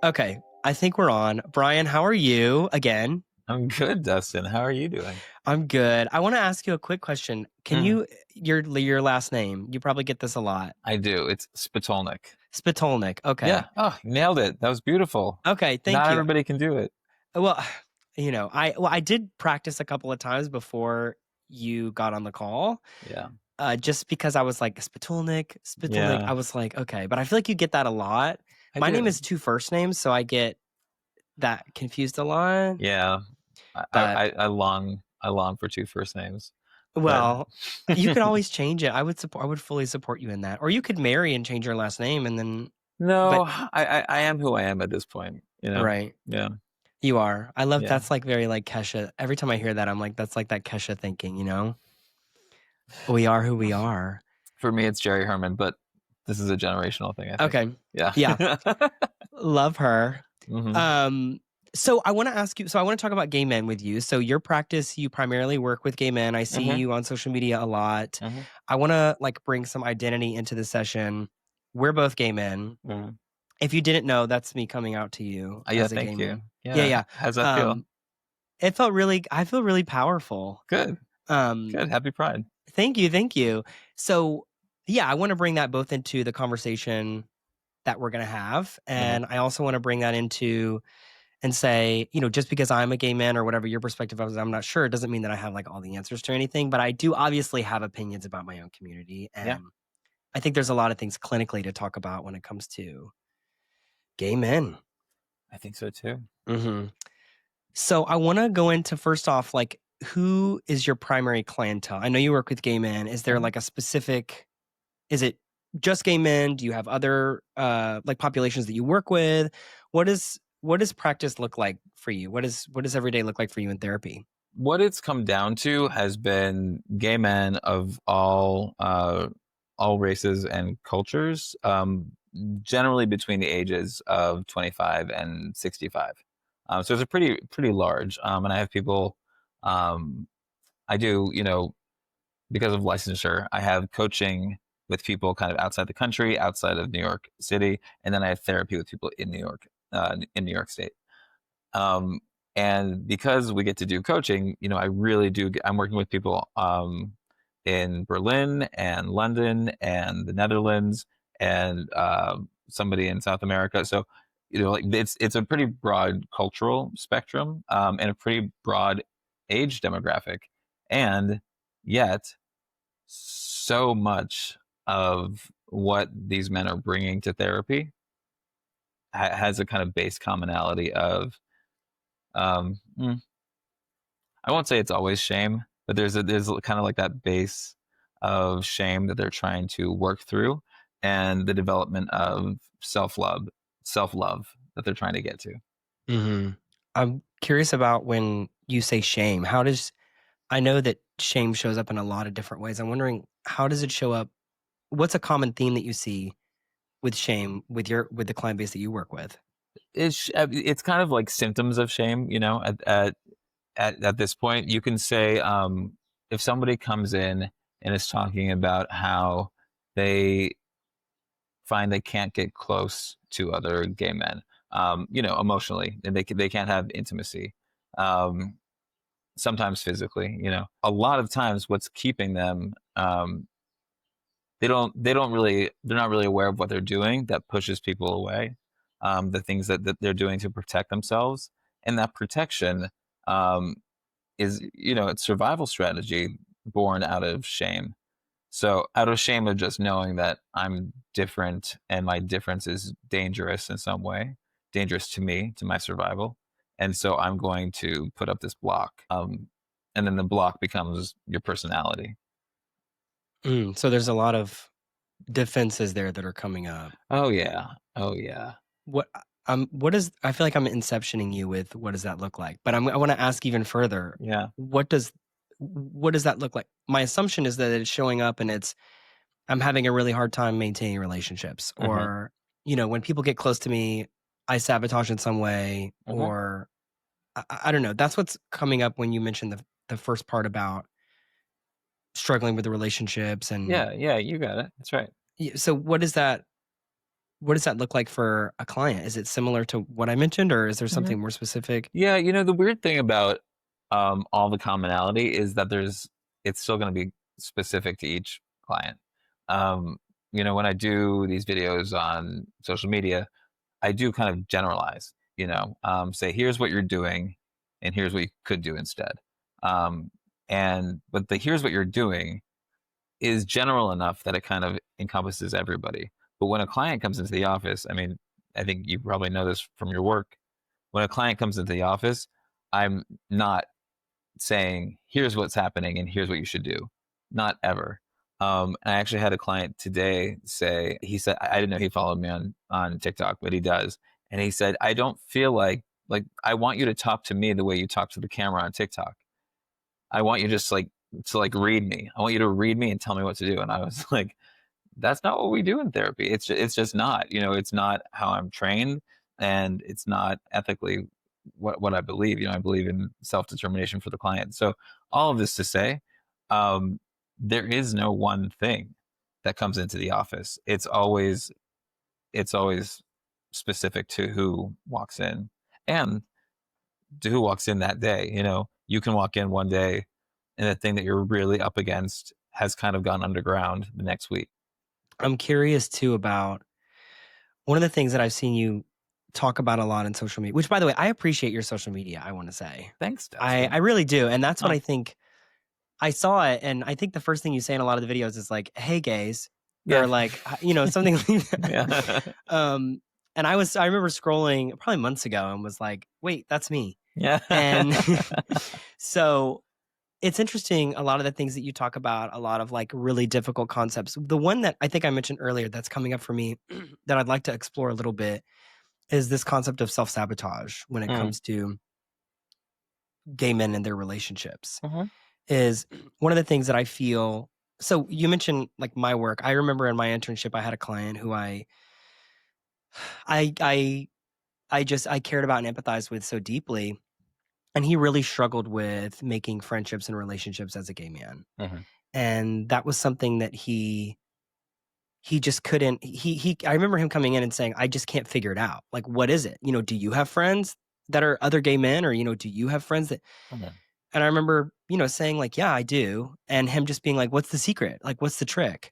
Okay, I think we're on. Brian, how are you again? I'm good, Dustin. How are you doing? I'm good. I want to ask you a quick question. Can Mm, you your last name? You probably get this a lot. I do. It's Spitulnik. Spitulnik. Okay. Yeah. Oh, you nailed it. That was beautiful. Okay, thank Not you. everybody can do it. Well, I did practice a couple of times before you got on the call. Yeah. Just because I was like Spitulnik, Spitulnik. Yeah, I was like, okay, but I feel like you get that a lot. I My name do. is two first names, so I get that confused a lot. Yeah. But I long for two first names. But Well, you could always change it. I would fully support you in that. Or you could marry and change your last name and then no, but I am who I am at this point, you know? right. Yeah. You are. I love Yeah. that's like very like Kesha. Every time I hear that, I'm like, that's like that Kesha thinking, you know? We are who we are. For me, it's Jerry Herman, but this is a generational thing, I think. Okay. Yeah. Yeah. Love her. hmm Um, so I want to ask you, so I want to talk about gay men with you. So your practice, you primarily work with gay men. I see hmm you on social media a lot. hmm I want to like bring some identity into the session. We're both gay men. hmm If you didn't know, that's me coming out to you Yeah, as a gay thank you. man. Yeah, Yeah. yeah. How's that feel? Um, I feel really powerful. Good. Um, Good. Happy Pride. thank you, thank you. So yeah, I want to bring that both into the conversation that we're gonna have. hmm And I also want to bring that into and say, just because I'm a gay man or whatever your perspective is, I'm not sure. It doesn't mean that I have like all the answers to anything, but I do obviously have opinions about my own community. Yeah, And I think there's a lot of things clinically to talk about when it comes to gay men. I think so too. hmm So I want to go into first off, like, who is your primary clientele? I know you work with gay men. Is there Mhm. like a specific, is it just gay men? Do you have other like populations that you work with? What does practice look like for you? What does every day look like for you in therapy? What it's come down to has been gay men of all races and cultures, generally between the ages of 25 and 65. So it's a pretty large. And I have people. Um, I do, because of licensure, I have coaching with people kind of outside the country, outside of New York City, and then I have therapy with people in New York State. Um, and because we get to do coaching, I really do. I'm working with people in Berlin and London and the Netherlands and somebody in South America. So, like it's a pretty broad cultural spectrum and a pretty broad age demographic, and yet so much of what these men are bringing to therapy has a kind of base commonality of um, mm, I won't say it's always shame, but there's kind of like that base of shame that they're trying to work through, and the development of self love that they're trying to get to. hmm I'm curious about when you say shame. I know that shame shows up in a lot of different ways. I'm wondering, how does it show up? What's a common theme that you see with shame with the client base that you work with? It's kind of like symptoms of shame, at this point. You can say if somebody comes in and is talking about how they find they can't get close to other gay men, emotionally, and they can't have intimacy. Um, Sometimes physically, a lot of times what's keeping them, they're not really aware of what they're doing that pushes people away. The things that they're doing to protect themselves, and that protection um, is, it's survival strategy born out of shame. So out of shame of just knowing that I'm different and my difference is dangerous in some way, dangerous to me, to my survival. And so I'm going to put up this block. And then the block becomes your personality. So there's a lot of defenses there that are coming up. Oh yeah. Oh yeah. What is I feel like I'm inceptioning you with what does that look like? But I want to ask even further. Yeah. What does that look like? My assumption is that it's showing up and I'm having a really hard time maintaining relationships, hmm or when people get close to me, I sabotage in some way, hmm or I don't know. That's what's coming up when you mentioned the first part about struggling with the relationships. And Yeah. Yeah. You got it. That's right. so what is that? what does that look like for a client? Is it similar to what I mentioned, or is there Mhm. something more specific? Yeah, the weird thing about all the commonality is that it's still going to be specific to each client. Um, when I do these videos on social media, I do kind of generalize, say, here's what you're doing and here's what you could do instead. Um, but the here's what you're doing is general enough that it kind of encompasses everybody. But when a client comes into the office, I mean, I think you probably know this from your work. When a client comes into the office, I'm not saying, here's what's happening and here's what you should do. Not ever. I actually had a client today he said, I didn't know he followed me on TikTok, but he does. And he said, I don't feel like I want you to talk to me the way you talk to the camera on TikTok. I want you just to read me. I want you to read me and tell me what to do. And I was like, that's not what we do in therapy. It's just not, it's not how I'm trained, and it's not ethically what I believe. I believe in self-determination for the client. So all of this to say, there is no one thing that comes into the office. It's always specific to who walks in and to who walks in that day. You can walk in one day and the thing that you're really up against has kind of gone underground the next week. I'm curious too about one of the things that I've seen you talk about a lot in social media, which by the way, I appreciate your social media, I want to say. Thanks, I Dustin. really do. And that's what Oh, I think I saw it. And I think the first thing you say in a lot of the videos is like, hey gays, yeah. or like, something like that. Yeah. Um, and I remember scrolling probably months ago and was like, wait, that's me. Yeah. And so it's interesting, a lot of the things that you talk about, a lot of like really difficult concepts. The one that I think I mentioned earlier that's coming up for me that I'd like to explore a little bit is this concept of self-sabotage when it Mm. comes to gay men and their relationships. Mhm. Is one of the things that I feel. So you mentioned like my work. I remember in my internship, I had a client who I, I, I cared about and empathized with so deeply. And he really struggled with making friendships and relationships as a gay man. Mhm. And that was something that he just couldn't. I remember him coming in and saying, I just can't figure it out. Like, what is it? Do you have friends that are other gay men, or, do you have friends that, Mhm. and I remember, saying like, yeah, I do. And him just being like, what's the secret? Like, what's the trick?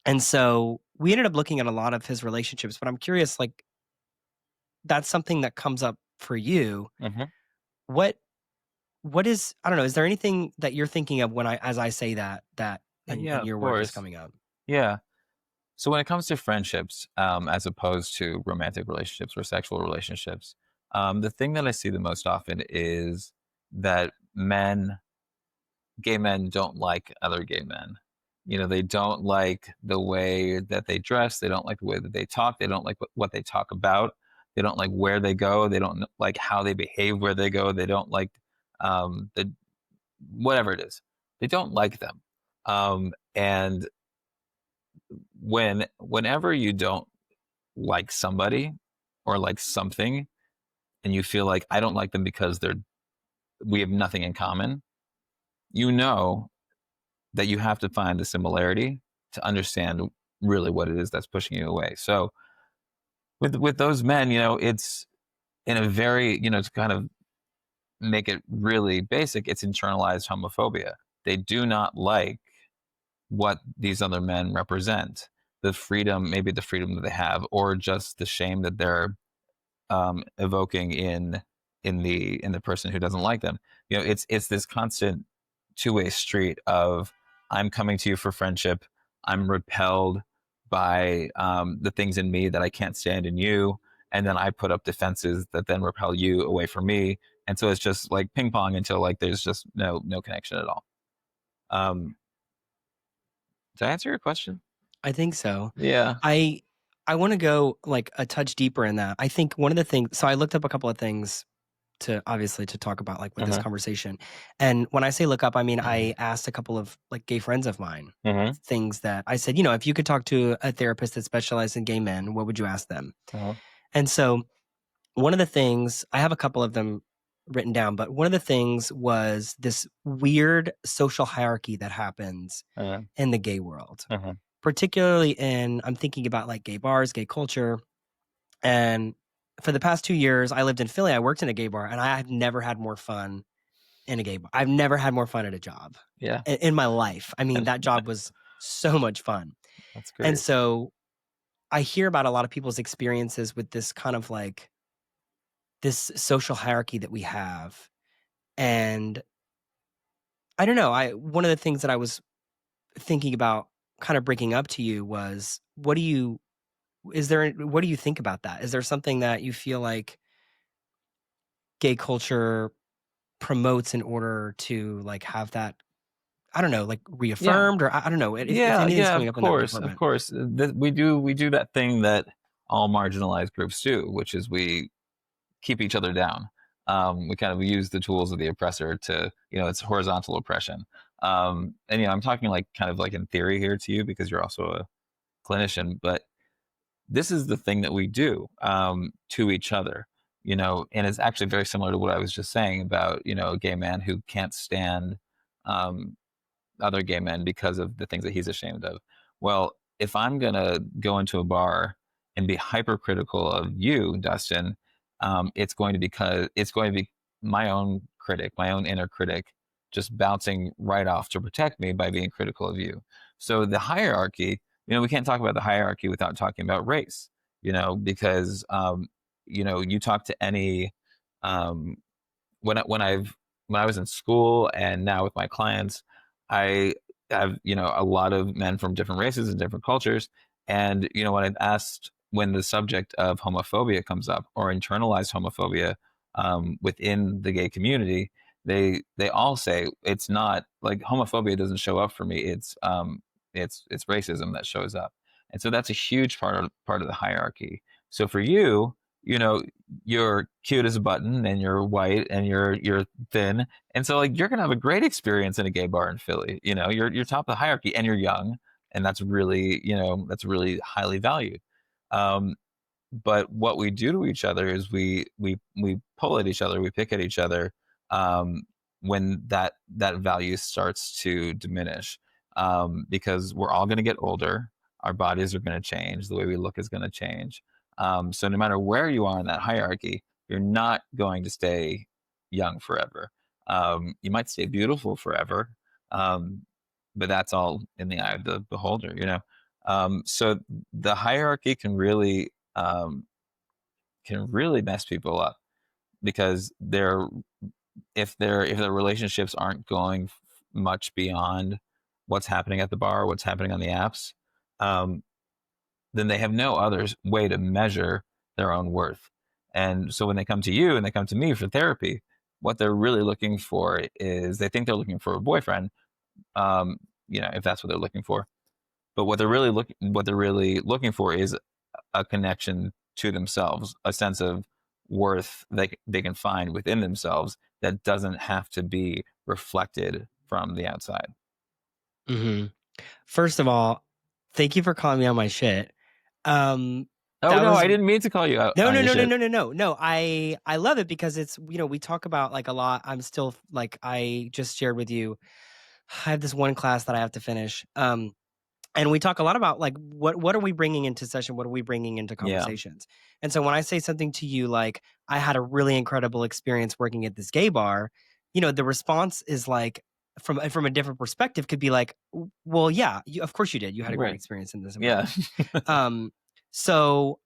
And so we ended up looking at a lot of his relationships, but I'm curious, like, that's something that comes up for you. Mhm. What what is, I don't know, is there anything that you're thinking of when as I say that Yeah, in of your work is course. coming up? Yeah. So when it comes to friendships, as opposed to romantic relationships or sexual relationships, the thing that I see the most often is that gay men don't like other gay men. They don't like the way that they dress. They don't like the way that they talk. They don't like what they talk about. They don't like where they go. They don't like how they behave where they go. They don't like the whatever it is. They don't like them. And whenever you don't like somebody or like something, and you feel like I don't like them because we have nothing in common, you know that you have to find the similarity to understand really what it is that's pushing you away. So with those men, it's in a very, to kind of make it really basic, it's internalized homophobia. They do not like what these other men represent. The freedom, maybe the freedom that they have, or just the shame that they're evoking in the person who doesn't like them. It's this constant two-way street of I'm coming to you for friendship. I'm repelled by the things in me that I can't stand in you, and then I put up defenses that then repel you away from me, and so it's just like ping pong until like there's just no connection at all. Um, did I answer your question? I think so. Yeah. I I want to go like a touch deeper in that. I think one of the things, so I looked up a couple of things to obviously to talk about like with this Uh-huh. conversation. And when I say look up, I mean I asked a couple of like gay friends of mine Uh-huh. things that I said, if you could talk to a therapist that specialized in gay men, what would you ask them? Uh-huh. And so one of the things, I have a couple of them written down, but one of the things was this weird social hierarchy that happens Uh-huh. in the gay world. Uh-huh. particularly in, I'm thinking about like gay bars, gay culture. And for the past 2 years, I lived in Philly. I worked in a gay bar, and I have never had more fun in a gay bar. I've never had more fun at a job Yeah, in my life. I mean, that job was so much fun. that's And great. so I hear about a lot of people's experiences with this kind of like this social hierarchy that we have. And I don't know, one of the things that I was thinking about kind of breaking up to you was, what do you think about that? Is there something that you feel like gay culture promotes in order to like have that, I don't know, like Yeah, reaffirmed, or I don't know if yeah, anything's yeah. coming Of up in that course, of department. course. We do that thing that all marginalized groups do, which is we keep each other down. We kind of use the tools of the oppressor to, it's horizontal oppression. And I'm talking like kind of like in theory here to you because you're also a clinician, but this is the thing that we do to each other, and it's actually very similar to what I was just saying about, a gay man who can't stand um, other gay men because of the things that he's ashamed of. Well, if I'm going to go into a bar and be hypercritical of you, Dustin, it's going to be my own critic, my own inner critic, just bouncing right off to protect me by being critical of you. So the hierarchy, we can't talk about the hierarchy without talking about race, because you talk to any um, when I was in school and now with my clients, I have a lot of men from different races and different cultures, and when I've asked when the subject of homophobia comes up or internalized homophobia within the gay community, they all say it's not like homophobia doesn't show up for me. It's racism that shows up, and so that's a huge part of the hierarchy. So for you, you're cute as a button and you're white and you're thin. And so like you're gonna have a great experience in a gay bar in Philly. You're top of the hierarchy and you're young, and that's really highly valued. Um, but what we do to each other is we pull at each other, we pick at each other um, when that value starts to diminish, because we're all going to get older, our bodies are going to change, the way we look is going to change. So no matter where you are in that hierarchy, you're not going to stay young forever. You might stay beautiful forever, um, but that's all in the eye of the beholder. So the hierarchy um, can really mess people up because if their relationships aren't going much beyond what's happening at the bar, what's happening on the apps, um, then they have no other way to measure their own worth. And so when they come to you and they come to me for therapy, what they're really looking for is they think they're looking for a boyfriend, if that's what they're looking for. But what they're really looking for is a connection to themselves, a sense of worth they can find within themselves that doesn't have to be reflected from the outside. Hmm. First of all, thank you for calling me on my shit. Um, Oh that no, was I didn't mean to call you out no, on no, your no, no, shit. no, no, no, no. I love it because it's, we talk about like a lot. I'm still like, I just shared with you, I have this one class that I have to finish. And we talk a lot about like what are we bringing into session, what are we bringing into Yeah, conversations. And so when I say something to you like, I had a really incredible experience working at this gay bar, the response is like, from a different perspective, could be like, well, yeah, of course you did, you had a great right. experience in this Yeah. environment. um so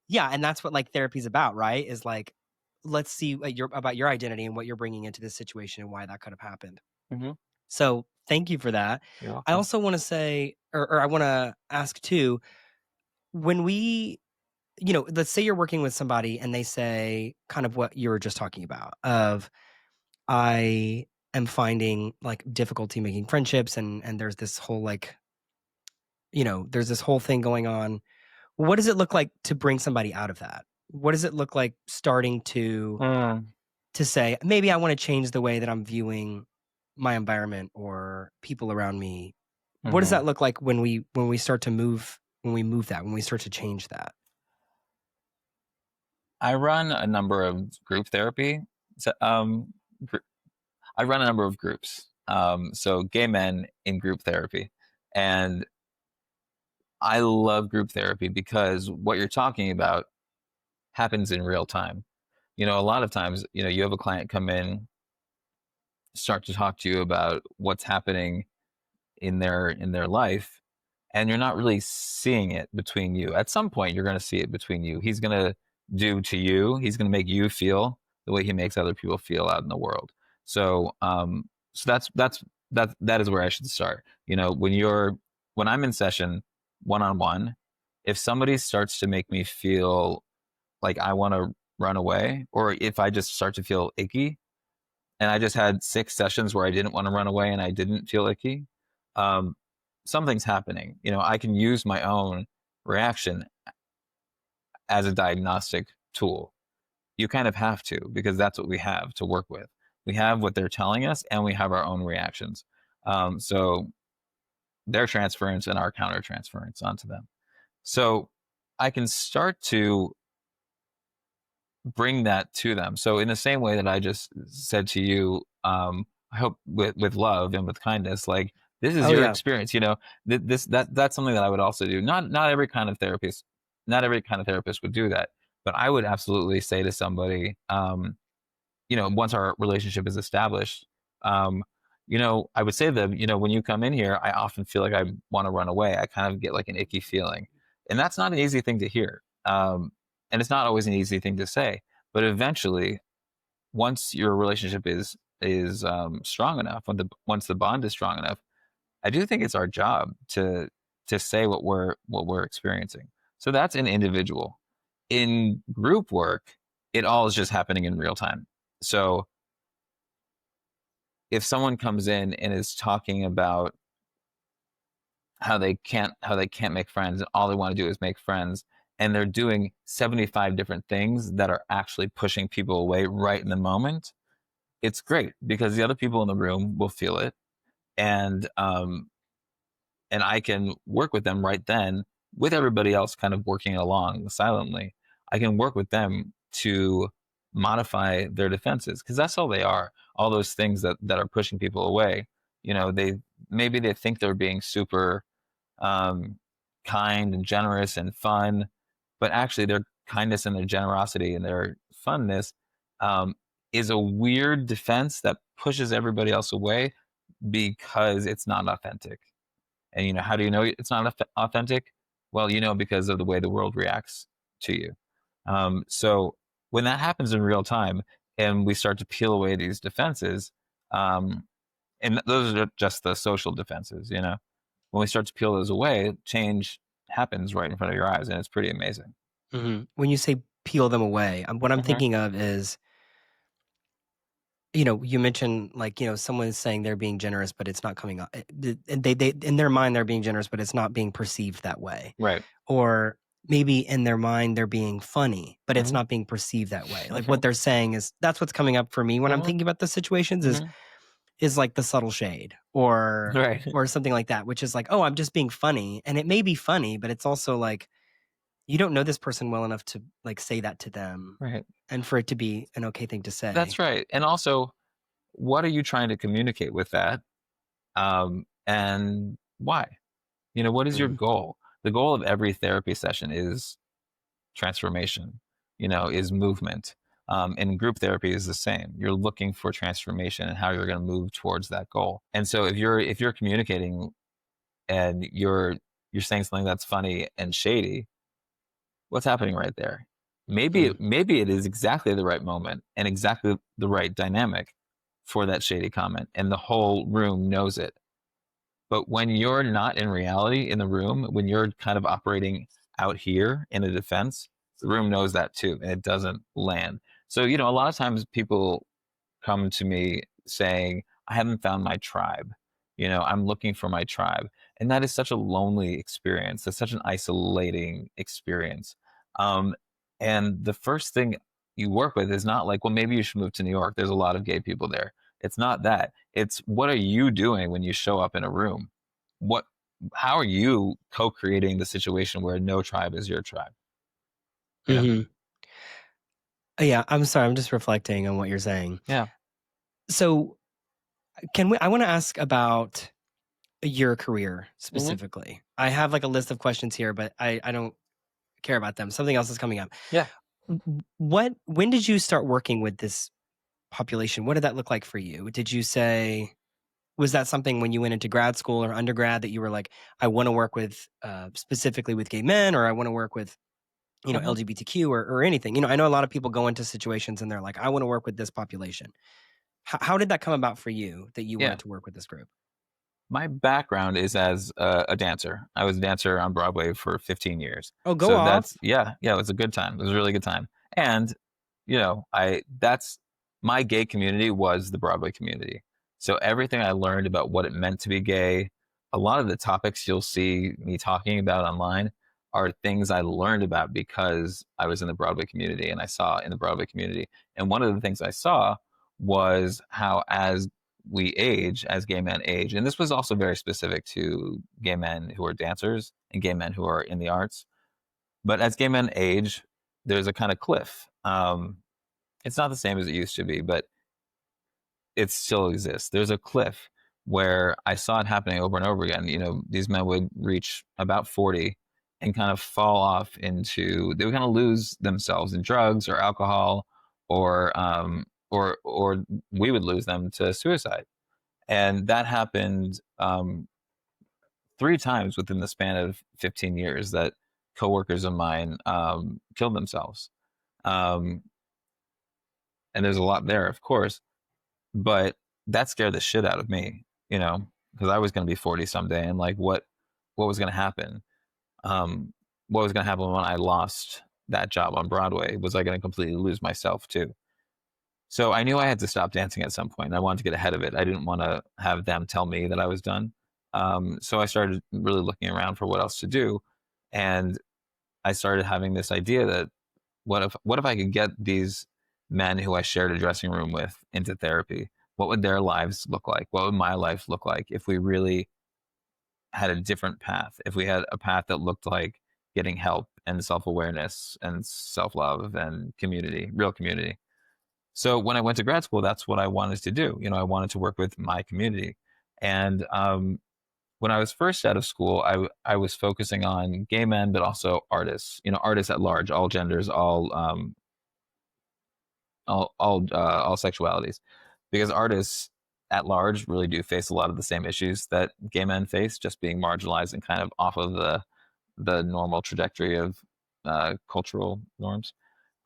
yeah, and that's what like therapy's about, right? Is like, let's see about your identity and what you're bringing into this situation and why that could have happened. Hmm. So thank you for that. You're I welcome. also want to say, or I want to ask too, when let's say you're working with somebody and they say kind of what you were just talking about of, I am finding like difficulty making friendships, and there's this whole like, there's this whole thing going on. What does it look like to bring somebody out of that? What does it look like starting Mm, to say, maybe I want to change the way that I'm viewing my environment or people around me? What does hmm. that look like when we start to move, when we start to change that? I run a number of group therapy. So, gr- I run a number of groups. So gay men in group therapy, and I love group therapy because what you're talking about happens in real time. A lot of times, you have a client come in, start to talk to you about what's happening in their life, and you're not really seeing it between you. At some point you're going to see it between you. He's going to do to you, he's going to make you feel the way he makes other people feel out in the world. So that is where I should start. When I'm in session one on one, if somebody starts to make me feel like I want to run away, or if I just start to feel icky, and I just had 6 sessions where I didn't want to run away and I didn't feel icky, um, something's happening. I can use my own reaction as a diagnostic tool. You kind of have to, because that's what we have to work with. We have what they're telling us, and we have our own reactions. So their transference and our counter transference onto them. So I can start to bring that to them. So in the same way that I just said to you, I hope with love and with kindness, like, this is Oh your yeah. experience. That's something that I would also do. Not every kind of therapist, not every kind of therapist would do that, but I would absolutely say to somebody, once our relationship is established, I would say to them, when you come in here, I often feel like I want to run away. I kind of get like an icky feeling, and that's not an easy thing to hear. And it's not always an easy thing to say, but eventually, once your relationship is strong enough, once the bond is strong enough, I do think it's our job to say what we're experiencing. So that's an individual. In group work, it all is just happening in real time. So if someone comes in and is talking about how they can't make friends and all they want to do is make friends, and they're doing 75 different things that are actually pushing people away right in the moment, it's great because the other people in the room will feel it, and I can work with them right then, with everybody else kind of working along silently. I can work with them to modify their defenses, because that's all they are. All those things that are pushing people away. Maybe they think they're being super um, kind and generous and fun, but actually their kindness and their generosity and their funness um, is a weird defense that pushes everybody else away because it's not authentic. And how do you know it's not authentic? Well, because of the way the world reacts to you. So when that happens in real time, and we start to peel away these defenses, um, and those are just the social defenses, when we start to peel those away, change happens right in front of your eyes, and it's pretty amazing. When you say peel them away, what I'm Mm-hmm. thinking of is, you mentioned, like, someone is saying they're being generous, but it's not coming up. And they in their mind they're being generous, but it's not being perceived that way. Right. Or maybe in their mind they're being funny, but it's Mm-hmm. not being perceived that way. Like, Mm-hmm. what they're saying is, that's what's coming up for me when I'm Mm-hmm. thinking about the situations, is Mm-hmm. like the subtle shade, or Right. something like that, which is like, oh, I'm just being funny, and it may be funny, but it's also like, you don't know this person well enough to, like, say that to them, Right. and for it to be an okay thing to That's say. right. And also, what are you trying to communicate with that? And why? What is your Mhm. goal? The goal of every therapy session is transformation, is movement. And group therapy is the same. You're looking for transformation and how you're going to move towards that goal. And so if you're communicating and you're saying something that's funny and shady, what's happening right there? Maybe Mhm. maybe it is exactly the right moment and exactly the right dynamic for that shady comment, and the whole room knows it. But when you're not in reality in the room, when you're kind of operating out here in a defense, the room knows that too, and it doesn't land. So, a lot of times people come to me saying, I haven't found my tribe. I'm looking for my tribe. And that is such a lonely experience. That's such an isolating experience. Um, and the first thing you work with is not like, well, maybe you should move to New York. There's a lot of gay people there. It's not that. It's, what are you doing when you show up in a room? What, how are you co-creating the situation where no tribe is your tribe? You know? Mhm. Yeah, I'm sorry, I'm just reflecting on what you're saying. Yeah. So, I wanna ask about, your career Hmm. specifically? I have like a list of questions here, but I don't care about them. Something else is coming up. Yeah. What when did you start working with this population? What did that look like for you? Did you say was that something when you went into grad school or undergrad that you were like, I want to work with specifically with gay men, or I want to work with Hmm. LGBTQ or anything? I know a lot of people go into situations and they're like, I want to work with this population. How did that come about for you that you Yeah. wanted to work with this group? My background is as a dancer. I was a dancer on Broadway for 15 years. Oh, go So off. that's, yeah, yeah, it was a good time. It was a really good time. And, that's my gay community was the Broadway community. So everything I learned about what it meant to be gay, a lot of the topics you'll see me talking about online are things I learned about because I was in the Broadway community and I saw in the Broadway community. And one of the things I saw was how as we age, as gay men age, and this was also very specific to gay men who are dancers and gay men who are in the arts. But as gay men age, there's a kind of cliff. It's not the same as it used to be, but it still exists. There's a cliff where I saw it happening over and over again. These men would reach about 40 and kind of fall off into, they would kind of lose themselves in drugs or alcohol, or we would lose them to suicide. And that happened 3 times within the span of 15 years that coworkers of mine killed themselves. Um, and there's a lot there, of course, but that scared the shit out of me, because I was going to be 40 someday, and like, what was going to happen? Um, what was going to happen when I lost that job on Broadway? Was I going to completely lose myself too? So I knew I had to stop dancing at some point, and I wanted to get ahead of it. I didn't want to have them tell me that I was done. So I started really looking around for what else to do, and I started having this idea that what if I could get these men who I shared a dressing room with into therapy? What would their lives look like? What would my life look like if we really had a different path? If we had a path that looked like getting help and self awareness and self love and community, real community. So when I went to grad school, that's what I wanted to do. I wanted to work with my community. And when I was first out of school, I was focusing on gay men, but also artists. Artists at large, all genders, all sexualities, because artists at large really do face a lot of the same issues that gay men face, just being marginalized and kind of off of the normal trajectory of cultural norms.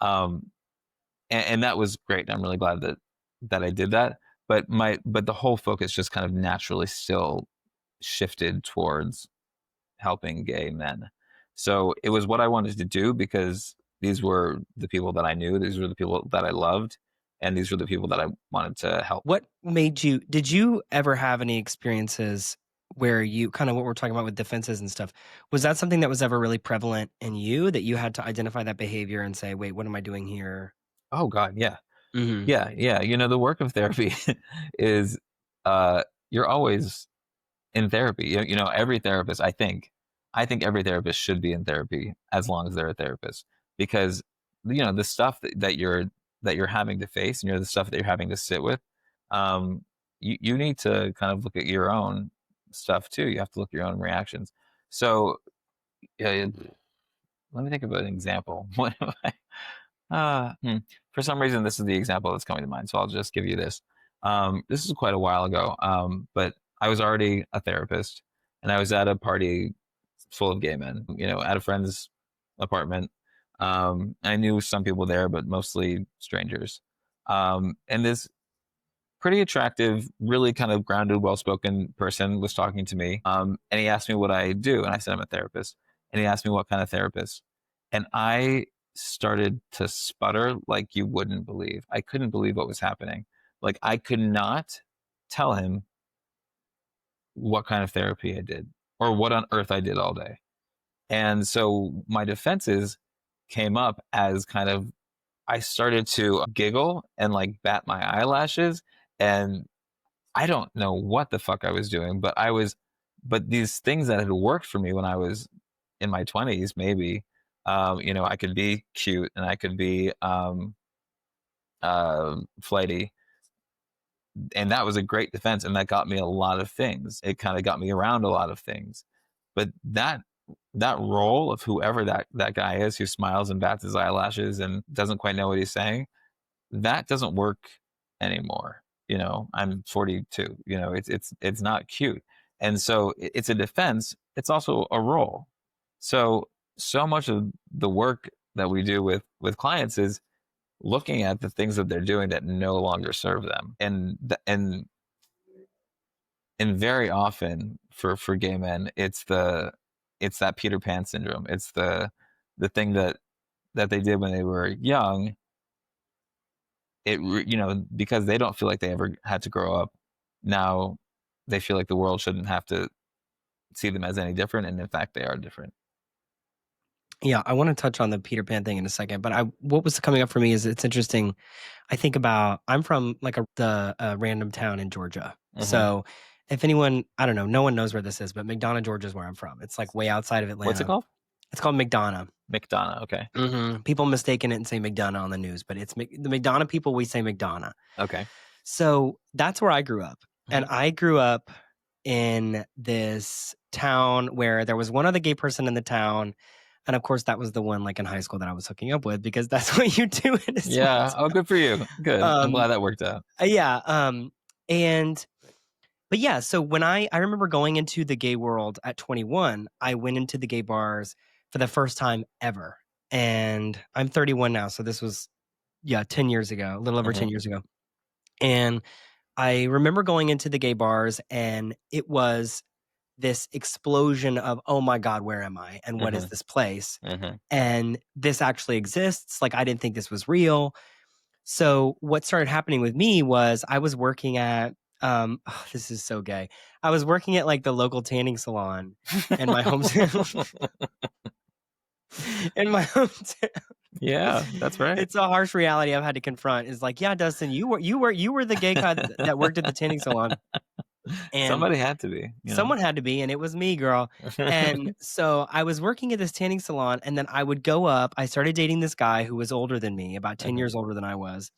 Um, and that was great. I'm really glad that I did that. But the whole focus just kind of naturally still shifted towards helping gay men. So it was what I wanted to do because these were the people that I knew, these were the people that I loved, and these were the people that I wanted to help. What made you did you ever have any experiences where you kind of what we're talking about with defenses and stuff, was that something that was ever really prevalent in you that you had to identify that behavior and say, "Wait, what am I doing here?" Oh God, yeah. Mhm. Yeah, yeah. The work of therapy is you're always in therapy. Every therapist, I think every therapist should be in therapy as long as they're a therapist, because the stuff that you're having to face, and the stuff that you're having to sit with, um, you need to kind of look at your own stuff too. You have to look at your own reactions. So yeah, let me think of an example. What am I? Uh, hmm. For some reason, this is the example that's coming to mind, so I'll just give you this. This is quite a while ago, but I was already a therapist, and I was at a party full of gay men, at a friend's apartment. I knew some people there, but mostly strangers. And this pretty attractive, really kind of grounded, well-spoken person was talking to me. And he asked me what I do, and I said I'm a therapist. And he asked me what kind of therapist, and I started to sputter like you wouldn't believe. I couldn't believe what was happening. Like I could not tell him what kind of therapy I did or what on earth I did all day. And so my defenses came up as kind of I started to giggle and like bat my eyelashes, and I don't know what the fuck I was doing, but these things that had worked for me when I was in my 20s, maybe, I could be cute and I could be flighty. And that was a great defense, and that got me a lot of things. It kind of got me around a lot of things. But that role of whoever that guy is who smiles and bats his eyelashes and doesn't quite know what he's saying, that doesn't work anymore. I'm 42. It's not cute. And so it's a defense. It's also a role. So much of the work that we do with clients is looking at the things that they're doing that no longer serve them. And very often for gay men, it's that Peter Pan syndrome. It's the thing that they did when they were young. Because they don't feel like they ever had to grow up. Now they feel like the world shouldn't have to see them as any different, and in fact, they are different. Yeah, I want to touch on the Peter Pan thing in a second, but what was coming up for me is it's interesting. I think about I'm from like a random town in Georgia. Mhm. So if anyone, I don't know, no one knows where this is, but McDonough, Georgia is where I'm from. It's like way outside of Atlanta. What's it called? It's called McDonough. McDonough. Okay. People mistaken it and say McDonough on the news, but it's the McDonough people. We say McDonough. Okay. So that's where I grew up. And I grew up in this town where there was one other gay person in the town. And of course, that was the one like in high school that I was hooking up with, because that's what you do in a small Yeah. Oh, town. good for you. Good. I'm glad that worked out. Yeah. But yeah, so when I remember going into the gay world at 21, I went into the gay bars for the first time ever. And I'm 31 now. So this was, 10 years ago, a little over 10 years ago. And I remember going into the gay bars, and it was this explosion of, oh my God, where am I? And what is this place? And this actually exists. Like, I didn't think this was real. So what started happening with me was I was working at, this is so gay. I was working at like the local tanning salon in my hometown. In my hometown. Yeah, that's right. It's a harsh reality I've had to confront. Is like, yeah, Dustin, you were the gay guy that worked at the tanning salon. And somebody had to be. Someone had to be, and it was me, girl. And so I was working at this tanning salon, and then I would go up. I started dating this guy who was older than me, about 10 years older than I was.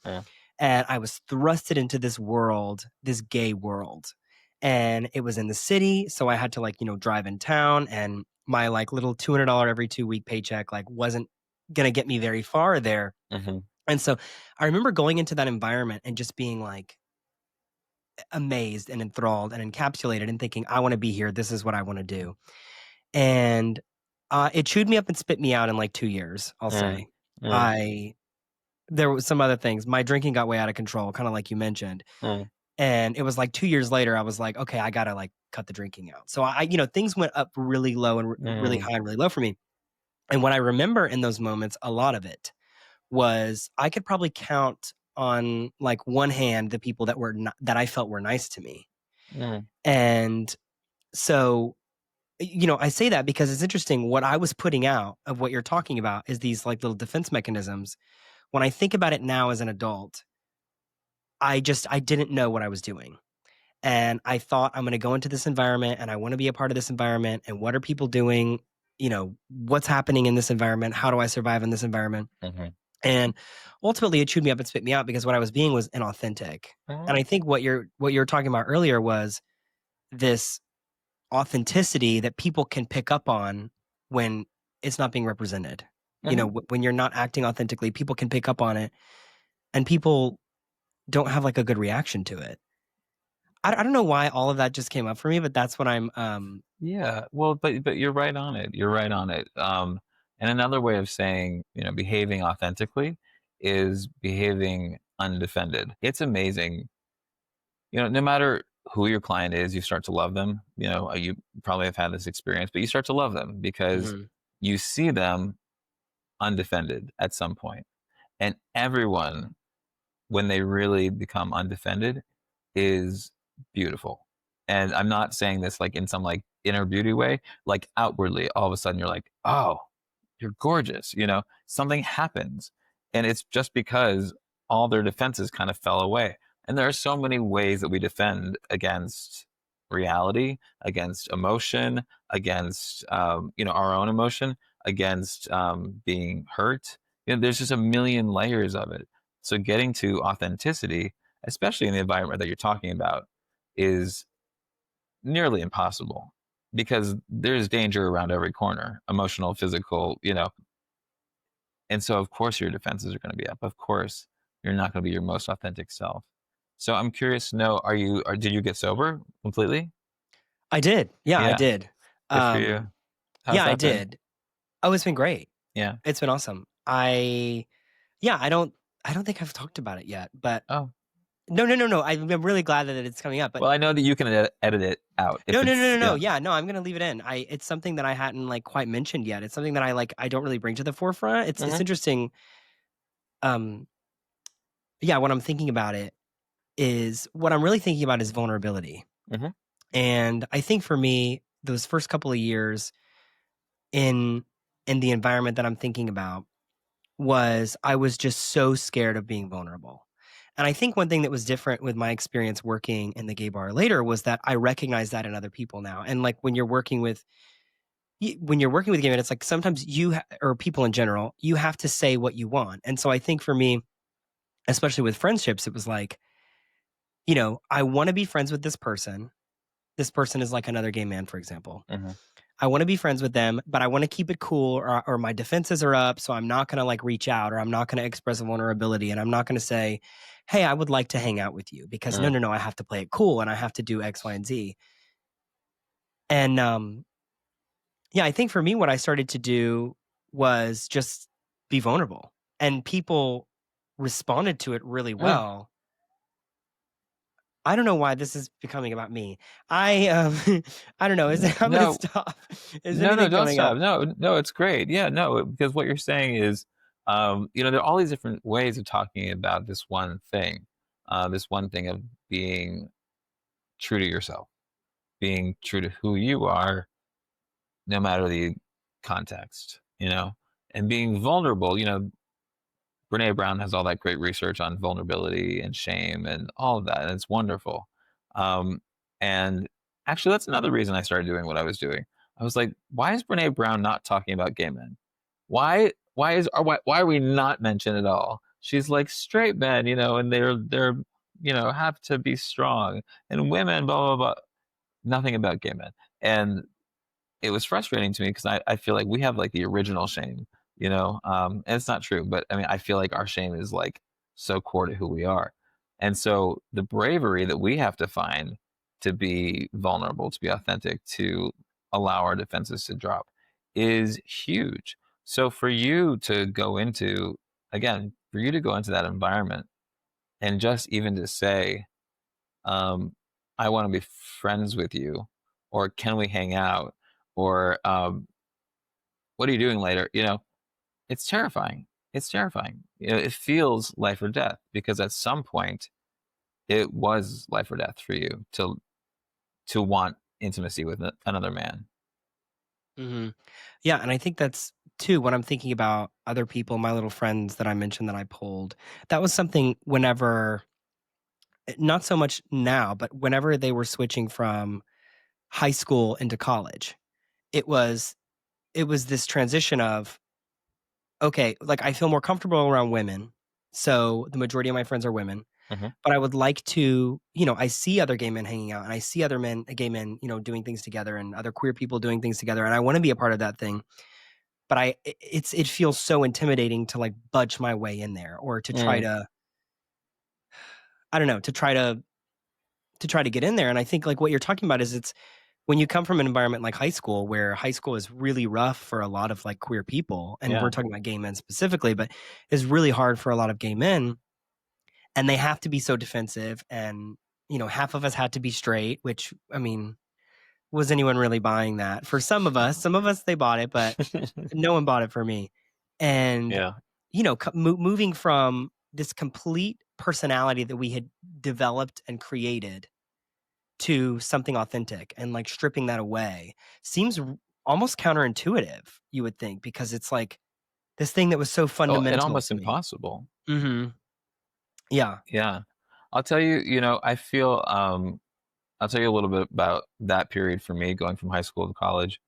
And I was thrusted into this world, this gay world. And it was in the city, so I had to like, drive in town, and my like little $200 every 2-week paycheck like wasn't going to get me very far there. And so I remember going into that environment and just being like amazed and enthralled and encapsulated and thinking, I want to be here. This is what I want to do. And it chewed me up and spit me out in like 2 years, I'll say. There was some other things. My drinking got way out of control, kind of like you mentioned. And it was like 2 years later, I was like, okay, I got to like cut the drinking out. So things went up really low and really high and really low for me. And what I remember in those moments, a lot of it was I could probably count on like one hand the people that I felt were nice to me. And so, I say that because it's interesting. What I was putting out of what you're talking about is these like little defense mechanisms. When I think about it now as an adult, I didn't know what I was doing. And I thought, I'm going to go into this environment and I want to be a part of this environment. And what are people doing? What's happening in this environment? How do I survive in this environment? And ultimately it chewed me up and spit me out because what I was being was inauthentic. And I think what you're talking about earlier was this authenticity that people can pick up on when it's not being represented. When you're not acting authentically, people can pick up on it, and people don't have like a good reaction to it. I don't know why all of that just came up for me, but that's what I'm yeah, well, but you're right on it. You're right on it. And another way of saying, behaving authentically is behaving undefended. It's amazing. No matter who your client is, you start to love them. You probably have had this experience, but you start to love them because you see them undefended at some point. And everyone, when they really become undefended, is beautiful. And I'm not saying this like in some like inner beauty way, like outwardly, all of a sudden you're like, oh, you're gorgeous. Something happens. And it's just because all their defenses kind of fell away. And there are so many ways that we defend against reality, against emotion, against, our own emotion, against being hurt. There's just a million layers of it. So getting to authenticity especially in the environment that you're talking about, is nearly impossible because there's danger around every corner, emotional, physical, and so of course your defenses are going to be up. Of course, you're not going to be your most authentic self. So I'm curious to know, did you get sober completely? I did. Yeah, I Yeah, did. good for you. Um, How's yeah, I that been? did. Oh, it's been great. Yeah. It's been awesome. I don't think I've talked about it yet, but Oh, no, no, no, no. I'm really glad that it's coming up, but well, I know that you can edit it out no, if no, no, it's, no, no. yeah. Yeah, no, I'm gonna leave it in. It's something that I hadn't like quite mentioned yet. It's something that I don't really bring to the forefront. It's Hmm. interesting. Um, yeah, when I'm thinking about it is what I'm really thinking about is vulnerability. Hmm. And I think for me, those first couple of years in in the environment that I'm thinking about was I was just so scared of being vulnerable. And I think one thing that was different with my experience working in the gay bar later was that I recognize that in other people now. And like when you're working with gay men, it's like sometimes or people in general, you have to say what you want. And so I think for me, especially with friendships, it was like, I want to be friends with this person. This person is like another gay man, for example. Hmm. I want to be friends with them, but I want to keep it cool, or my defenses are up. So I'm not going to like reach out, or I'm not going to express vulnerability. And I'm not going to say, hey, I would like to hang out with you because no, Mm. no, no, I have to play it cool and I have to do X, Y, and Z. And yeah, I think for me, what I started to do was just be vulnerable, and people responded to it really Yeah. well. I don't know why this is becoming about me. I don't know. I'm gonna No, stop. Is no, no, anything don't coming up? stop. No, no, it's great. Yeah, no, because what you're saying is, there are all these different ways of talking about this one thing of being true to yourself, being true to who you are, no matter the context, and being vulnerable. Brene Brown has all that great research on vulnerability and shame and all of that, and it's wonderful. Um, and actually, that's another reason I started doing what I was doing. I was like, why is Brene Brown not talking about gay men? Why are we not mentioned at all? She's like straight men, and they're have to be strong, and women, blah blah blah. Nothing about gay men, and it was frustrating to me because I feel like we have like the original shame, and it's not true, but I mean, I feel like our shame is like so core to who we are. And so the bravery that we have to find to be vulnerable, to be authentic, to allow our defenses to drop is huge. So for you to go into, again, for you to go into that environment and just even to say, um, I want to be friends with you, or can we hang out? Or what are you doing later? It's terrifying. It's terrifying. It feels life or death because at some point it was life or death for you to want intimacy with another man. Hmm. Yeah, and I think that's too when I'm thinking about other people, my little friends that I mentioned that I pulled. That was something whenever, not so much now, but whenever they were switching from high school into college, it was it was this transition of okay, like I feel more comfortable around women, so the majority of my friends are women. Hmm. But I would like to, I see other gay men hanging out, and I see other gay men, doing things together, and other queer people doing things together, and I want to be a part of that thing. But it feels so intimidating to like budge my way in there, or to try Mm, to, I don't know, to try to get in there. And I think like what you're talking about is it's when you come from an environment like high school, where high school is really rough for a lot of like queer people, and we're yeah. talking about gay men specifically, but is really hard for a lot of gay men, and they have to be so defensive, and half of us had to be straight, which I mean, was anyone really buying that? For some of us they bought it, but no one bought it for me. And Yeah. moving from this complete personality that we had developed and created to something authentic, and like stripping that away seems almost counterintuitive, you would think, because it's like this thing that was so Oh, and fundamental almost to me. impossible. Hmm. Yeah. Yeah. I'll tell you, I'll tell you a little bit about that period for me going from high school to college.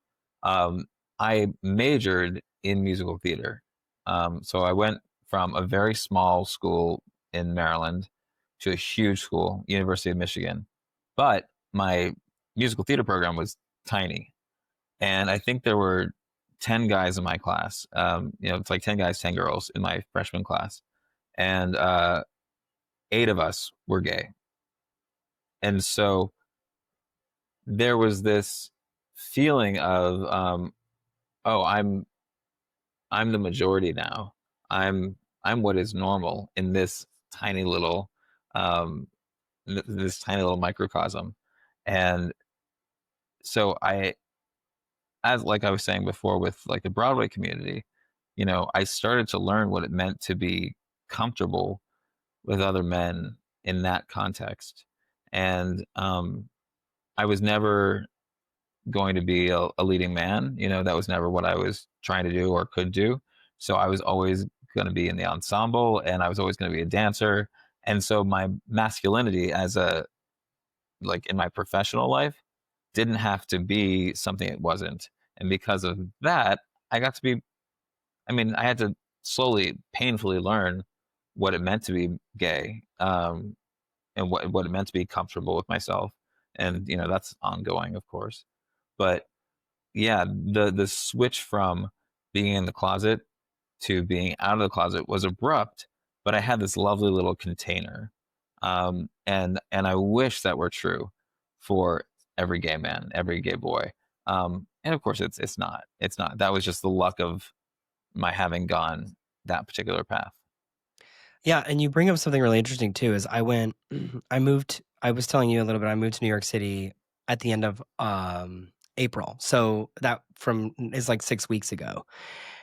Um, I majored in musical theater. So I went from a very small school in Maryland to a huge school, University of Michigan, but my musical theater program was tiny, and I think there were 10 guys in my class. It's like 10 guys, 10 girls in my freshman class, and eight of us were gay, and so there was this feeling of oh, I'm the majority now. I'm what is normal in this tiny little um, this tiny little microcosm. And so as like I was saying before with like the Broadway community, I started to learn what it meant to be comfortable with other men in that context. And I was never going to be a leading man. That was never what I was trying to do or could do. So I was always going to be in the ensemble, and I was always going to be a dancer. And so my masculinity as a like in my professional life didn't have to be something it wasn't. And because of that, I got to be, I had to slowly, painfully learn what it meant to be gay, and what it meant to be comfortable with myself. And, that's ongoing, of course. But yeah, the switch from being in the closet to being out of the closet was abrupt, but I had this lovely little container. And I wish that were true for every gay man, every gay boy. And of course it's not. It's not. That was just the luck of my having gone that particular path. Yeah, and you bring up something really interesting too. Is I moved. I was telling you a little bit. I moved to New York City at the end of April, so that from is like 6 weeks ago.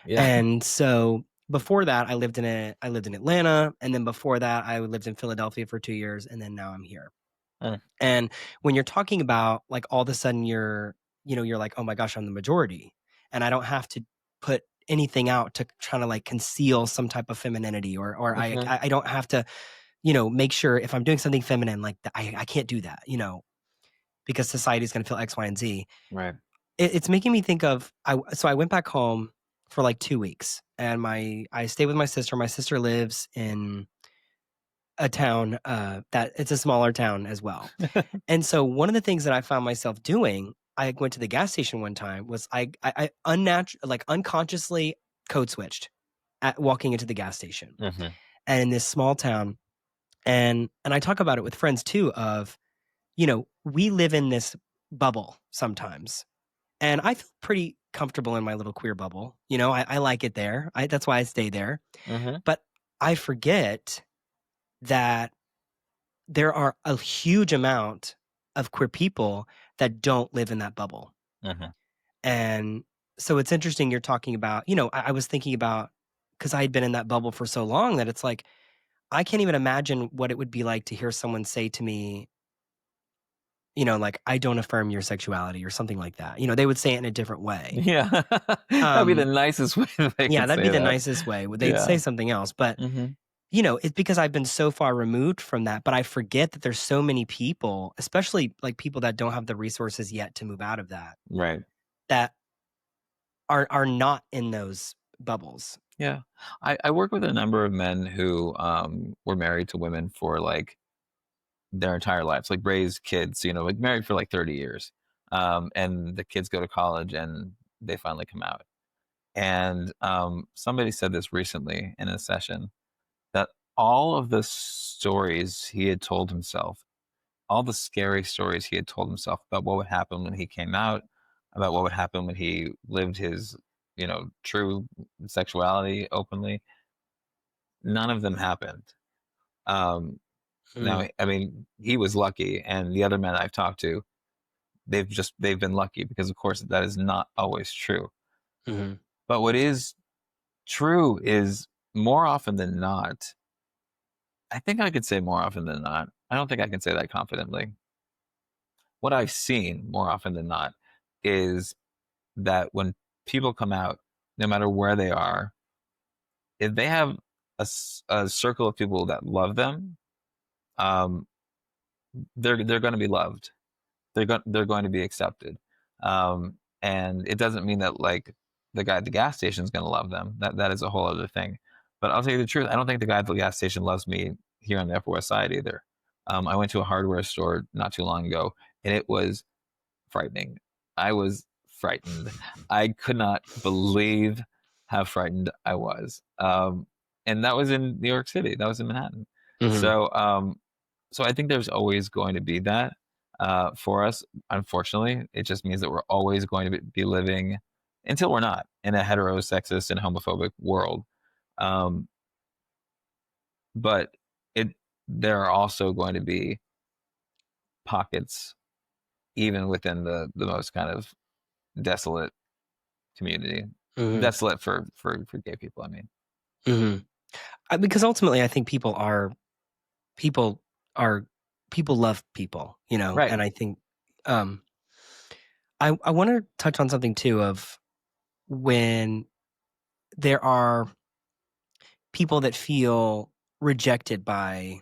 Yeah. And so before that, I lived in Atlanta, and then before that, I lived in Philadelphia for 2 years, and then now I'm here. Mm. And when you're talking about like all of a sudden you're like, oh my gosh, I'm the majority, and I don't have to put anything out to try to like conceal some type of femininity, or Mhm. I don't have to, make sure if I'm doing something feminine, like I can't do that, because society is going to feel X, Y, and Z. Right. It's making me think of so I went back home for like 2 weeks, and I stayed with my sister. My sister lives in a town that it's a smaller town as well. And so one of the things that I found myself doing, I went to the gas station one time, was like unconsciously code switched at walking into the gas station. Mhm. And in this small town, and I talk about it with friends too of, we live in this bubble sometimes. And I feel pretty comfortable in my little queer bubble. I like it there. That's why I stay there. Mhm. But I forget that there are a huge amount of queer people that don't live in that bubble. Mhm. And so it's interesting you're talking about, I was thinking about, because I had been in that bubble for so long that it's like, I can't even imagine what it would be like to hear someone say to me, like, I don't affirm your sexuality or something like that. They would say it in a different way. Yeah. That'd be the Um, nicest way that they yeah, could that'd be say the that. nicest way. They'd Yeah. say something else. But, Mhm. it's because I've been so far removed from that. But I forget that there's so many people, especially like people that don't have the resources yet to move out of that, Right. that are not in those bubbles. Yeah. I work with a number of men who were married to women for like their entire lives, like raised kids, like married for like 30 years. And the kids go to college and they finally come out. And somebody said this recently in a session that all of the stories he had told himself, all the scary stories he had told himself about what would happen when he came out, about what would happen when he lived his, true sexuality openly, none of them happened. Um, Mm, Now, he was lucky, and the other men I've talked to, they've been lucky because, of course, that is not always true. mhm, But what is true is more often than not, I think I could say more often than not. I don't think I can say that confidently. What I've seen more often than not is that when people come out, no matter where they are, if they have a circle of people that love them, um, they're going to be loved. They're going to be accepted. And it doesn't mean that like the guy at the gas station is going to love them. That is a whole other thing. But I'll tell you the truth. I don't think the guy at the gas station loves me here on the Upper West Side either. I went to a hardware store not too long ago, and it was frightening. I was frightened. I could not believe how frightened I was. And that was in New York City. That was in Manhattan. Hmm. So I think there's always going to be that for us. Unfortunately, it just means that we're always going to be living until we're not in a heterosexist and homophobic world. Um, but it there are also going to be pockets, even within the most kind of desolate community. Hmm. Desolate for gay people, I mean. Hmm. Because ultimately, I think people are people love people, Right. and I think um, I want to touch on something too of when there are people that feel rejected by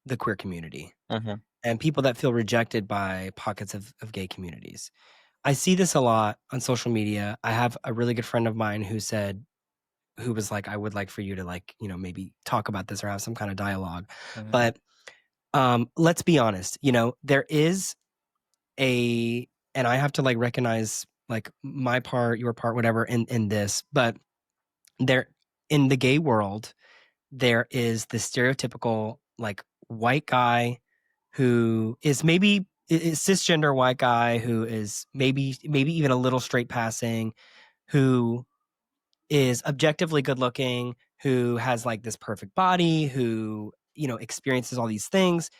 the queer community Mm-hmm. and people that feel rejected by pockets of gay communities. I see this a lot on social media. I have a really good friend of mine who was like, I would like for you to like, maybe talk about this or have some kind of dialogue. Mm-hmm. But let's be honest, there is a, and I have to like recognize like my part, your part, whatever in this, but there in the gay world, there is the stereotypical like white guy who is maybe is cisgender white guy who is maybe even a little straight passing, who is objectively good looking, who has like this perfect body, who experiences all these things,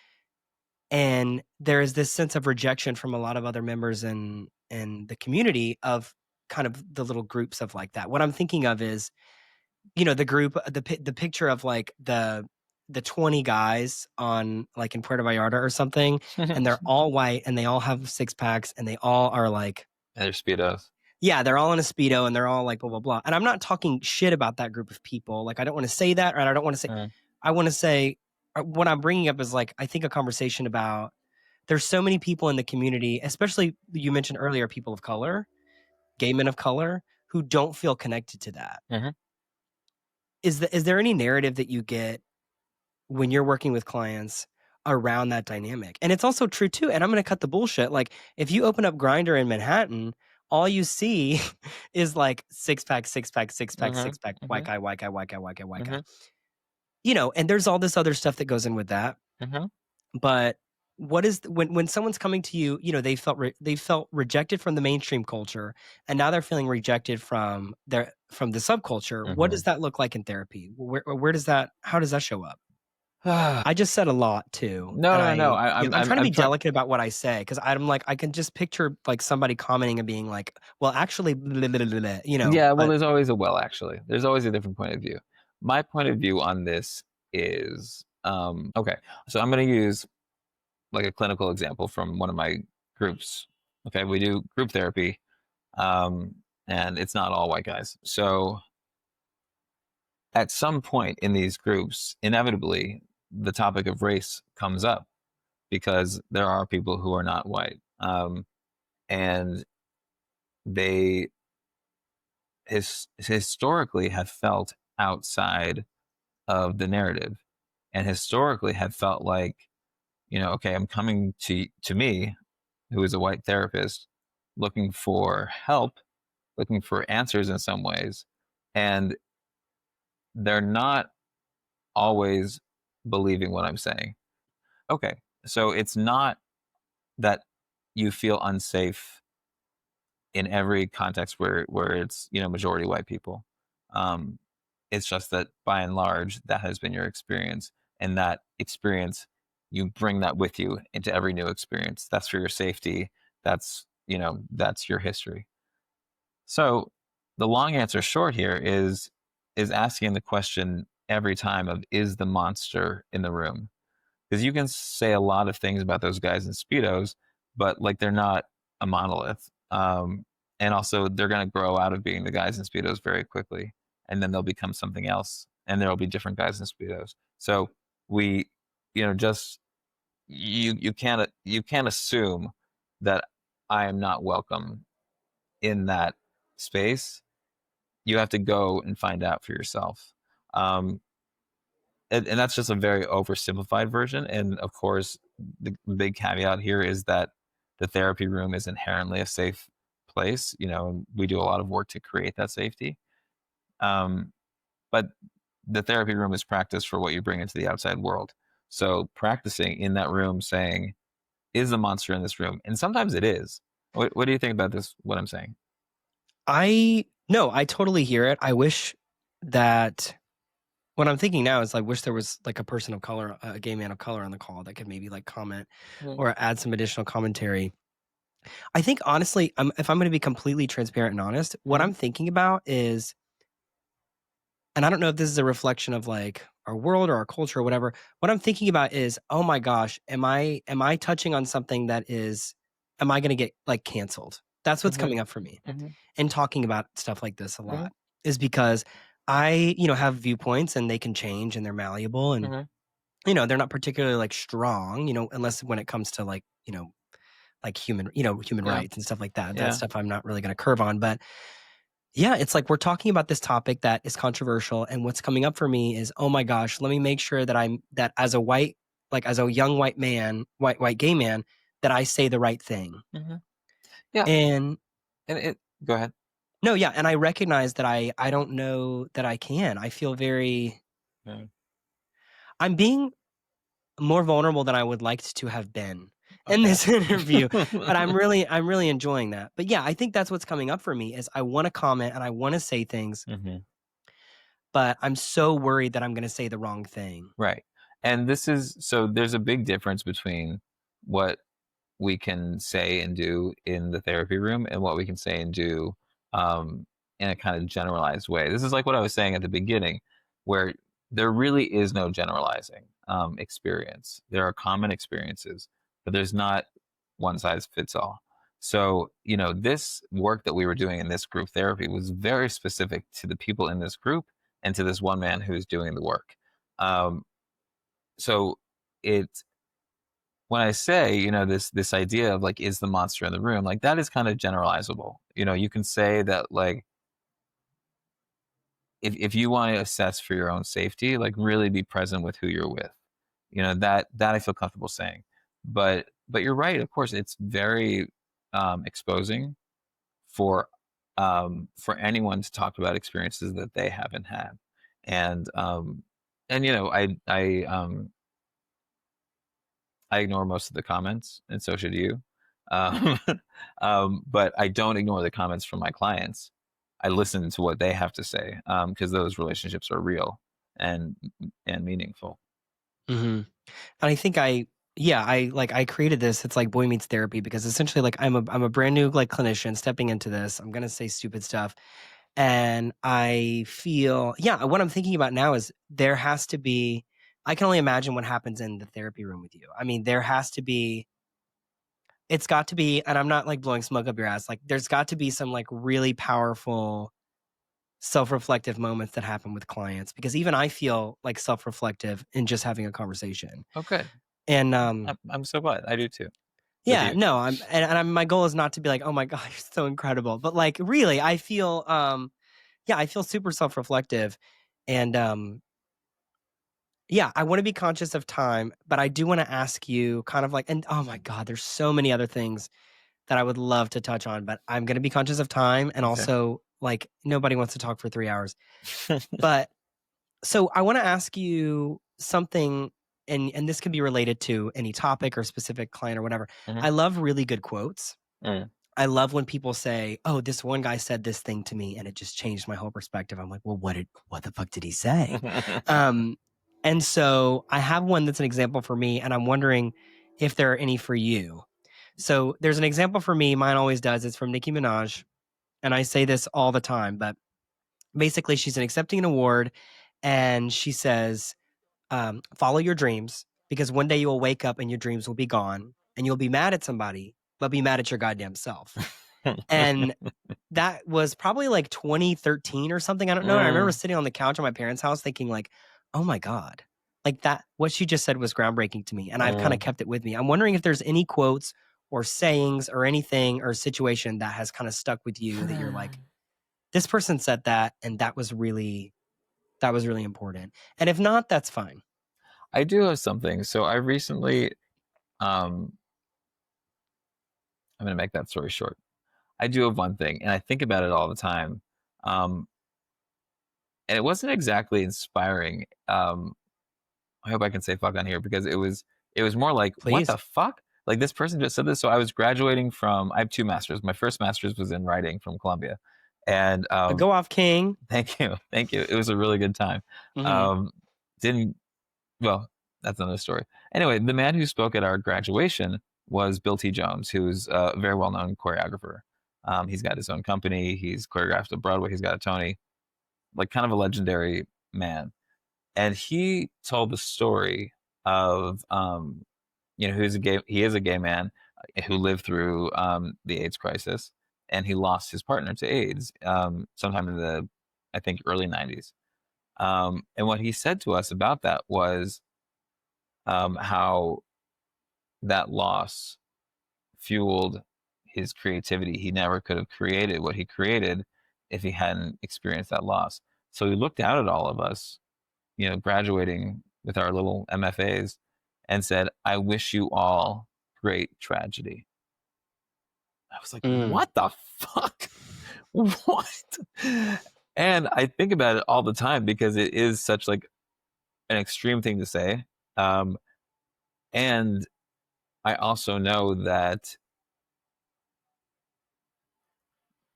and there is this sense of rejection from a lot of other members in the community of kind of the little groups of like that. What I'm thinking of is the group, the picture of like the 20 guys on like in Puerto Vallarta or something, and they're all white and they all have six packs and they all are like, And there's speedos. yeah, they're all in a Speedo and they're all like blah blah blah. And I'm not talking shit about that group of people. Like I don't want to say that, or I don't want to say. Mm. I want to say what I'm bringing up is like I think a conversation about there's so many people in the community, especially you mentioned earlier, people of color, gay men of color, who don't feel connected to that. Mm-hmm. Is there any narrative that you get when you're working with clients around that dynamic? And it's also true too. And I'm going to cut the bullshit. Like if you open up Grinder in Manhattan, all you see is like six pack, six pack, six pack, Mm-hmm. six pack, white Mm-hmm. guy, white guy, white guy, white guy, white guy. Mm-hmm. And there's all this other stuff that goes in with that. Mm-hmm. But what is when someone's coming to you, they felt rejected from the mainstream culture, and now they're feeling rejected from the subculture. What Mm-hmm. does that look like in therapy? Where does that how does that show up? I just said a lot too, and No, no, no. I'm trying to I'm be trying. delicate about what I say because I'm like I can just picture like somebody commenting and being like, "Well, actually," blah, blah, blah, blah, Yeah, well, but there's always a well, actually. There's always a different point of view. My point of view on this is okay. So I'm going to use like a clinical example from one of my groups. Okay, we do group therapy, um, and it's not all white guys. So at some point in these groups, inevitably, the topic of race comes up because there are people who are not white, and they historically have felt outside of the narrative, and historically have felt like, okay, I'm coming to me, who is a white therapist, looking for help, looking for answers in some ways, and they're not always believing what I'm saying. Okay, so it's not that you feel unsafe in every context where it's majority white people. Um, it's just that by and large that has been your experience, and that experience, you bring that with you into every new experience. That's for your safety. That's your history. So the long answer short here is asking the question every time of, is the monster in the room? Because you can say a lot of things about those guys in speedos, but like they're not a monolith. And also they're going to grow out of being the guys in speedos very quickly, and then they'll become something else, and there will be different guys in speedos. So we, just you can't assume that I am not welcome in that space. You have to go and find out for yourself. Um, and that's just a very oversimplified version. And of course, the big caveat here is that the therapy room is inherently a safe place. You know, we do a lot of work to create that safety. Um, but the therapy room is practice for what you bring into the outside world. So practicing in that room, saying, "Is the monster in this room?" And sometimes it is. What do you think about this? What I'm saying? No, I totally hear it. I wish that what I'm thinking now is I wish there was like a person of color, a gay man of color on the call that could maybe like comment Mhm. or add some additional commentary. I think honestly, if I'm going to be completely transparent and honest, what Mhm. I'm thinking about is, and I don't know if this is a reflection of like our world or our culture or whatever. What I'm thinking about is, oh my gosh, am I touching on something that is, am I going to get like canceled? That's what's Mhm. coming up for me. Mhm. And talking about stuff like this a Mhm. lot is because I, have viewpoints and they can change and they're malleable and, Mhm. they're not particularly like strong, unless when it comes to like, like human Yeah. rights and stuff like that. That Yeah. stuff I'm not really going to curve on. But yeah, it's like we're talking about this topic that is controversial. And what's coming up for me is, oh my gosh, let me make sure that as a white, like as a young white man, white gay man, that I say the right thing. Mhm. Yeah. And And it. Go ahead. no, yeah, and I recognize that I don't know that I can. I feel very Yeah. I'm being more vulnerable than I would like to have been in Okay. this interview, but I'm really enjoying that. But yeah, I think that's what's coming up for me is I want to comment and I want to say things, Mhm. but I'm so worried that I'm going to say the wrong thing. Right. And this is so there's a big difference between what we can say and do in the therapy room and what we can say and do um, in a kind of generalized way. This is like what I was saying at the beginning, where there really is no generalizing experience. There are common experiences, but there's not one size fits all. So, this work that we were doing in this group therapy was very specific to the people in this group and to this one man who's doing the work. Um, so it when I say, this idea of like, is the monster in the room, like that is kind of generalizable. You can say that like if you want to assess for your own safety, like really be present with who you're with. That I feel comfortable saying. But you're right, of course, it's very exposing for anyone to talk about experiences that they haven't had. And I ignore most of the comments, and so should you. Um, but I don't ignore the comments from my clients. I listen to what they have to say because those relationships are real and and meaningful. Mhm. And I think I created this. It's like Boy Meets Therapy because essentially like I'm a brand new like clinician stepping into this. I'm going to say stupid stuff. And I feel, yeah, what I'm thinking about now is there has to be, I can only imagine what happens in the therapy room with you. I mean, there has to be, it's got to be, and I'm not like blowing smoke up your ass. Like, there's got to be some like really powerful self reflective moments that happen with clients because even I feel like self reflective in just having a conversation. Oh, good. And, I'm so glad. I do too. With yeah, you. no, my goal is not to be like, oh my God, you're so incredible. But like, really, I feel, yeah, I feel super self reflective. And, yeah, I wanna be conscious of time, but I do wanna ask you kind of like and oh my god, there's so many other things that I would love to touch on, but I'm gonna be conscious of time and Okay. also, like, nobody wants to talk for 3 hours. But so I wanna ask you something, and this could be related to any topic or specific client or whatever. Mhm. I love really good quotes. Mm. I love when people say, "Oh, this one guy said this thing to me, and it just changed my whole perspective." I'm like, "Well, what the fuck did he say?" Um, and so I have one that's an example for me, and I'm wondering if there are any for you. So there's an example for me. Mine always does. It's from Nicki Minaj, and I say this all the time. But basically, she's accepting an award, and she says, "Follow your dreams, because one day you will wake up and your dreams will be gone, and you'll be mad at somebody, but be mad at your goddamn self." And that was probably like 2013 or something, I don't know. I remember Mm. sitting on the couch at my parents' house thinking like, "Oh my god." Like that what she just said was groundbreaking to me, and I've kinda Mm. kept it with me. I'm wondering if there's any quotes or sayings or anything or situation that has kinda stuck with you that you're like, "This person said that, and that was really that was really important. And if not, that's fine. I do have something. So I recently, I'm going to make that story short. I do have one thing, and I think about it all the time. Um, and it wasn't exactly inspiring. I hope I can say fuck on here because it was more like, what Please. the fuck? Like this person just said this. So I was graduating from, I have two masters. My first master's was in writing from Columbia. And Go off, King. thank you. Thank you. It was a really good time. Mm-hmm. Um, didn't, well, that's another story. Anyway, the man who spoke at our graduation was Bill T. Jones, who's a very well known choreographer. He's got his own company. He's choreographed at Broadway. He's got a Tony, like kind of a legendary man. And he told the story of, he is a gay man who lived through the AIDS crisis, and he lost his partner to AIDS sometime in the, I think, early 90s. And what he said to us about that was how that loss fueled his creativity. He never could have created what he created if he hadn't experienced that loss. So he looked out at all of us, graduating with our little MFAs and said, I wish you all great tragedy. I was like, Mm. what the fuck? What? And I think about it all the time because it is such like an extreme thing to say. And I also know that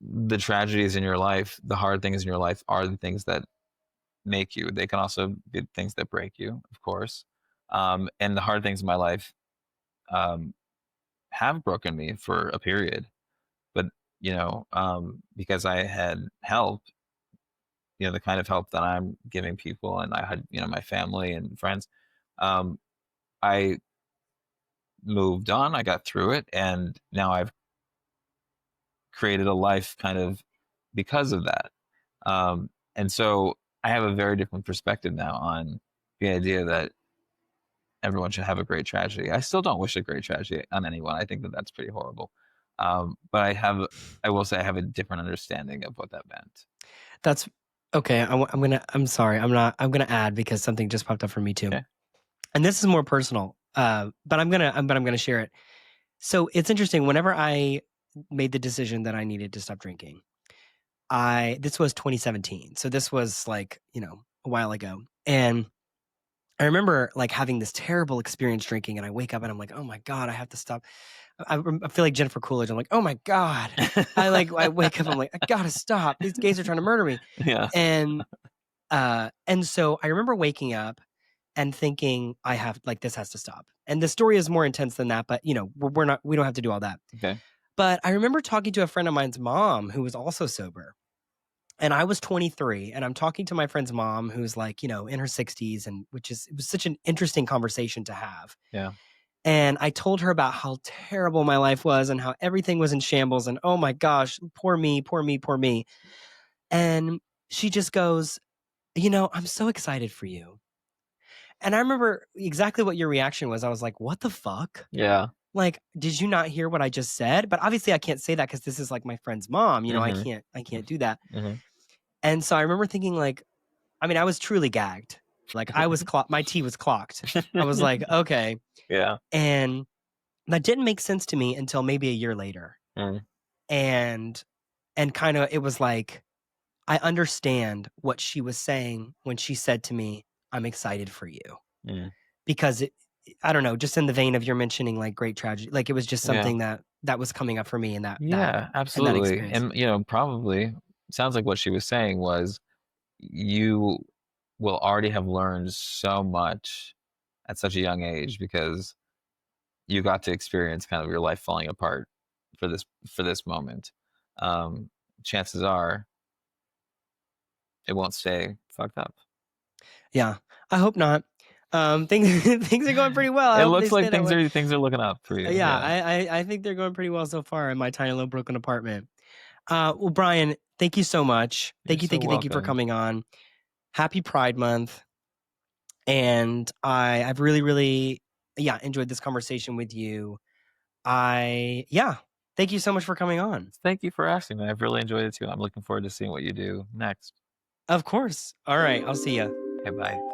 the tragedies in your life, the hard things in your life are the things that make you. They can also be things that break you, of course. And the hard things in my life um, have broken me for a period. But, because I had help, the kind of help that I'm giving people, and I had, my family and friends, I moved on, I got through it, and now I've created a life kind of because of that. And so I have a very different perspective now on the idea that everyone should have a great tragedy. I still don't wish a great tragedy on anyone. I think that that's pretty horrible. But I will say I have a different understanding of what that meant. That's okay. I'm sorry. I'm gonna add because something just popped up for me too. Okay. And this is more personal. But I'm gonna share it. So it's interesting. Whenever I made the decision that I needed to stop drinking, this was 2017. So this was like, a while ago. And I remember like having this terrible experience drinking, and I wake up and I'm like, oh my God, I have to stop. I feel like Jennifer Coolidge. I'm like, oh my God. I wake up, I'm like, I gotta stop. These gays are trying to murder me. Yeah. And so I remember waking up and thinking, this has to stop. And the story is more intense than that, but we don't have to do all that. Okay. But I remember talking to a friend of mine's mom who was also sober. And I was 23, and I'm talking to my friend's mom who's like, in her 60s, and it was such an interesting conversation to have. Yeah. And I told her about how terrible my life was and how everything was in shambles, and oh my gosh, poor me, poor me, poor me. And she just goes, I'm so excited for you. And I remember exactly what your reaction was. I was like, what the fuck? Yeah. Like, did you not hear what I just said? But obviously I can't say that because this is like my friend's mom. Mm-hmm. I can't do that. Mm-hmm. And so I remember thinking I was truly gagged. Like my tea was clocked. I was like, okay. Yeah. And that didn't make sense to me until maybe a year later. Mm. And kind of, it was like, I understand what she was saying when she said to me, I'm excited for you. Mm. Because I don't know, just in the vein of you're mentioning like great tragedy, like it was just something that was coming up for me in that. Absolutely. In that And, probably sounds like what she was saying was you will already have learned so much at such a young age because you got to experience kind of your life falling apart for this moment. Chances are it won't stay fucked up. Yeah, I hope not. Things are going pretty well. I It hope looks they like stay things are looking up for you. Yeah, I think they're going pretty well so far in my tiny little Brooklyn apartment. Well, Brian, thank you so much. You're so Thank you for welcome. coming on. Happy Pride Month. And I've really, really, enjoyed this conversation with you. Thank you so much for coming on. Thank you for asking me. I've really enjoyed it too. I'm looking forward to seeing what you do next. Of course. All right. I'll see ya. Okay, bye.